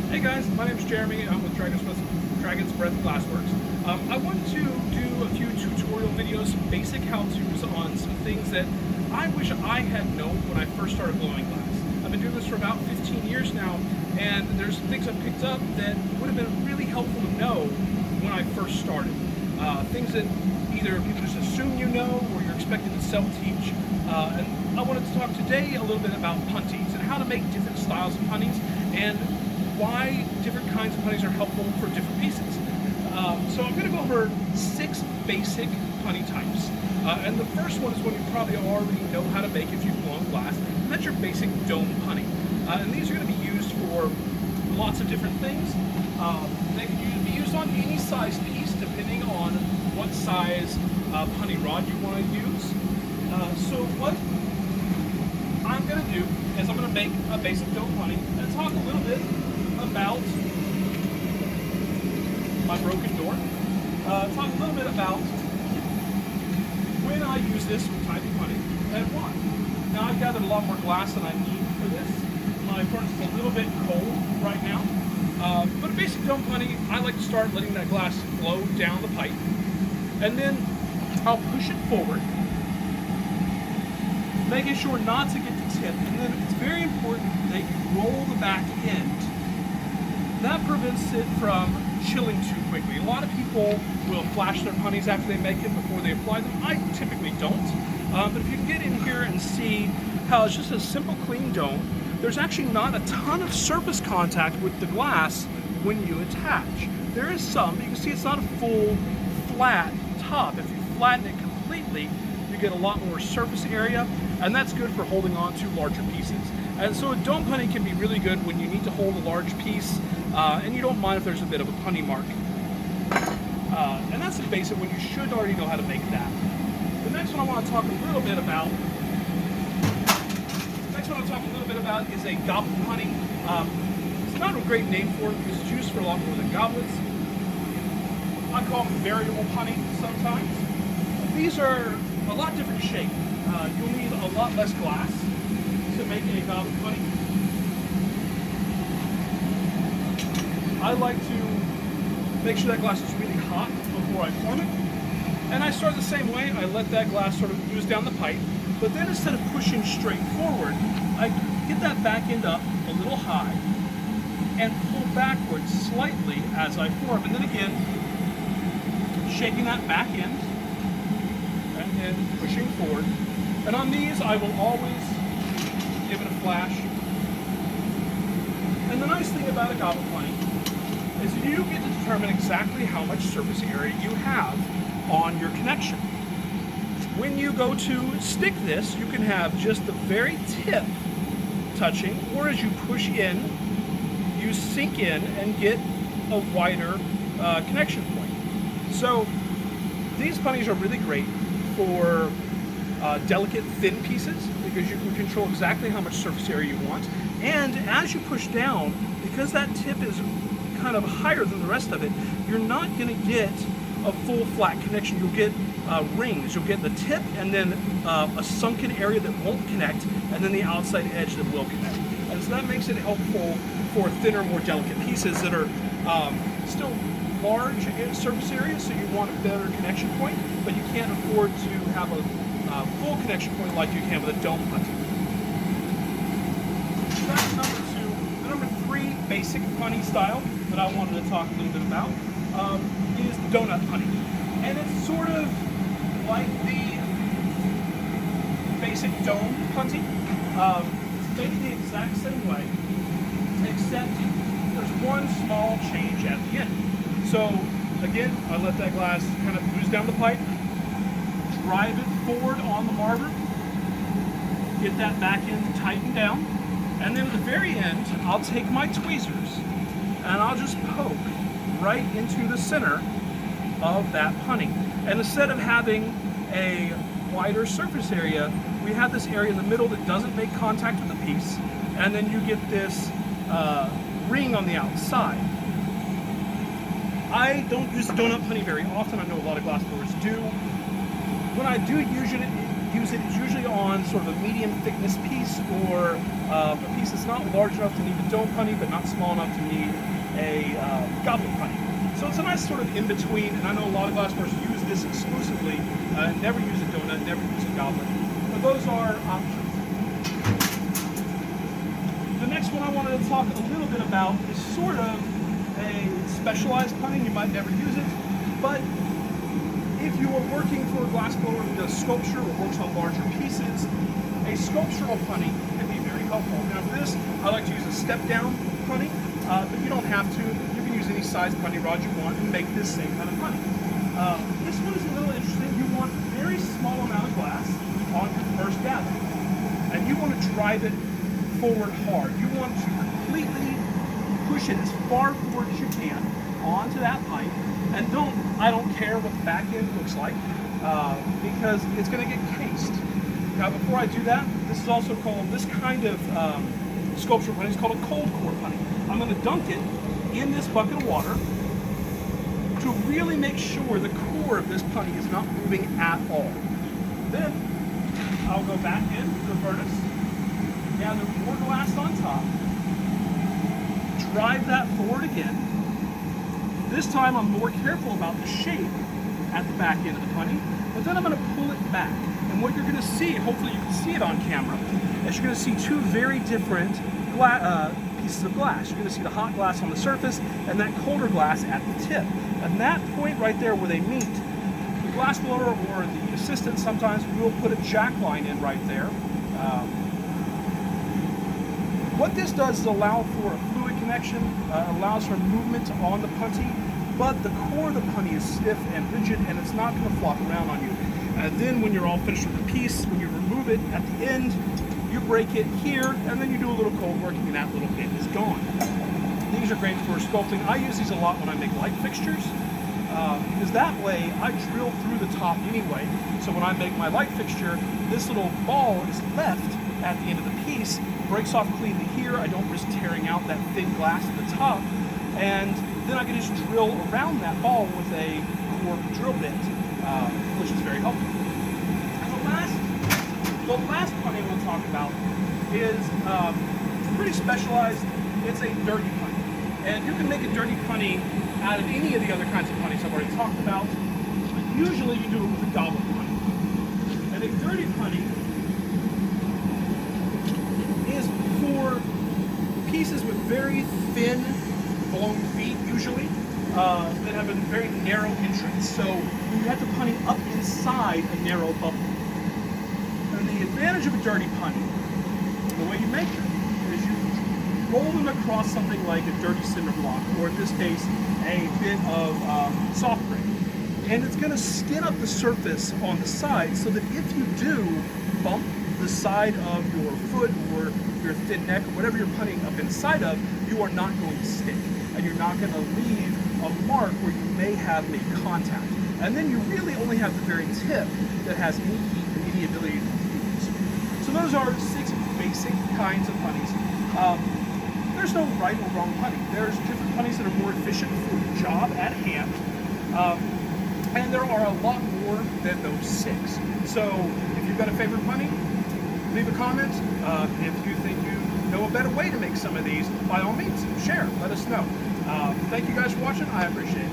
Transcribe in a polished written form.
Hey guys, my name is Jeremy. I'm with Dragon's Breath Glassworks. I want to do a few tutorial videos, some basic how-tos on some things that I wish I had known when I first started blowing glass. I've been doing this for about 15 years now, and there's some things I've picked up that would have been really helpful to know when I first started. Things that either people just assume you know or you're expected to self-teach. And I wanted to talk today a little bit about punties and how to make different styles of punties and why different kinds of punties are helpful for different pieces. So I'm going to go over 6 basic punty types. And the first one is one you probably already know how to make if you've blown glass, and that's your basic dome punty. And these are going to be used for lots of different things. They can be used on any size piece depending on what size punty rod you want to use. So what I'm going to do is I'm going to make a basic dome punty and talk a little bit about my broken door. Talk a little bit about when I use this type of punty and why. Now I've gathered a lot more glass than I need for this. My furnace is a little bit cold right now. But a basic dome punty, I like to start letting that glass flow down the pipe. And then I'll push it forward, making sure not to get the tip. And then it's very important that you roll the back end. That prevents it from chilling too quickly. A lot of people will flash their punties after they make it before they apply them. I typically don't. But if you can get in here and see how it's just a simple clean dome, there's actually not a ton of surface contact with the glass when you attach. There is some, but you can see it's not a full flat top. If you flatten it completely, you get a lot more surface area, and that's good for holding on to larger pieces. And so a dome punty can be really good when you need to hold a large piece, and you don't mind if there's a bit of a punty mark. And that's the basic one. You should already know how to make that. The next one I want to talk a little bit about is a goblet punty. It's not a great name for it because it's used for a lot more than goblets. I call them variable punty sometimes. These are a lot different shape. You'll need a lot less glass to make a goblet punty. I like to make sure that glass is really hot before I form it. And I start the same way. I let that glass sort of ooze down the pipe, but then instead of pushing straight forward, I get that back end up a little high and pull backwards slightly as I form. And then again, shaking that back end and then pushing forward. And on these, I will always give it a flash. And the nice thing about a goblet punty is you get to determine exactly how much surface area you have on your connection. When you go to stick this, you can have just the very tip touching, or as you push in, you sink in and get a wider connection point. So these punties are really great for delicate thin pieces because you can control exactly how much surface area you want. And as you push down, because that tip is kind of higher than the rest of it, you're not going to get a full flat connection. You'll get rings. You'll get the tip and then a sunken area that won't connect, and then the outside edge that will connect. And so that makes it helpful for thinner, more delicate pieces that are still large in surface area, so you want a better connection point, but you can't afford to have a full connection point like you can with a dome punty. So that's number 2. The number 3 basic punty style that I wanted to talk a little bit about is the donut punty. And it's sort of like the basic dome punty. It's made the exact same way, except there's one small change at the end. So again, I let that glass kind of ooze down the pipe, drive it forward on the marber, get that back end tightened down, and then at the very end, I'll take my tweezers and I'll just poke right into the center of that punty. And instead of having a wider surface area, we have this area in the middle that doesn't make contact with the piece, and then you get this ring on the outside. I don't use the donut punty very often. I know a lot of glass blowers do. When I do use use it is usually on sort of a medium thickness piece, or a piece that's not large enough to need a dome punty, but not small enough to need a goblet punty. So it's a nice sort of in-between, and I know a lot of glassblowers use this exclusively, never use a donut, never use a goblet. But those are options. The next one I wanted to talk a little bit about is sort of a specialized punting. You might never use it, but if you are working for a glassblower who does sculpture or works on larger pieces, a sculptural punting can be very helpful. Now for this, I like to use a step-down punting, but you don't have to. You can use any size punting rod you want and make this same kind of punting. This one is a little interesting. You want a very small amount of glass on your first gather, and you want to drive it forward hard. You want to completely push it as far forward as you can onto that pipe, and I don't care what the back end looks like, because it's going to get cased. Now before I do that, this is also called, this kind of sculpture punting is called a cold core punting. I'm going to dunk it in this bucket of water to really make sure the core of this punting is not moving at all. Then I'll go back into the furnace, gather more glass on top, drive that forward again. This time I'm more careful about the shape at the back end of the punty, but then I'm going to pull it back. And what you're going to see, hopefully you can see it on camera, is you're going to see two very different pieces of glass. You're going to see the hot glass on the surface and that colder glass at the tip. And that point right there where they meet, the glassblower or the assistant sometimes will put a jack line in right there. What this does is allow for a fluid connection, allows for movement on the punty, but the core of the punty is stiff and rigid and it's not going to flop around on you. And then when you're all finished with the piece, when you remove it at the end, you break it here and then you do a little cold working and that little bit is gone. These are great for sculpting. I use these a lot when I make light fixtures, because that way I drill through the top anyway. So when I make my light fixture, this little ball is left at the end of the piece, breaks off cleanly here. I don't risk tearing out that thin glass at the top, and then I can just drill around that ball with a core drill bit, which is very helpful. And the last punting we'll talk about is pretty specialized. It's a dirty punty, and you can make a dirty punty out of any of the other kinds of punties I've already talked about. But usually you do it with a goblet punty, and a dirty punty is for pieces with very thin blown feet, usually, that have a very narrow entrance. So you have to punty up inside a narrow bubble. And the advantage of a dirty punty, the way you make it, is you roll them across something like a dirty cinder block, or in this case, a bit of soft brick. And it's going to skin up the surface on the side so that if you do bump the side of your foot or your thin neck or whatever you're punting up inside of, you are not going to stick. And you're not going to leave a mark where you may have made contact. And then you really only have the very tip that has any heat and any ability to fuse. So those are 6 basic kinds of punties. There's no right or wrong punting. There's different punties that are more efficient for the job at hand. And there are a lot more than those 6. So if you've got a favorite punting, leave a comment. If you think you know a better way to make some of these, by all means, share. Let us know. Thank you guys for watching. I appreciate it.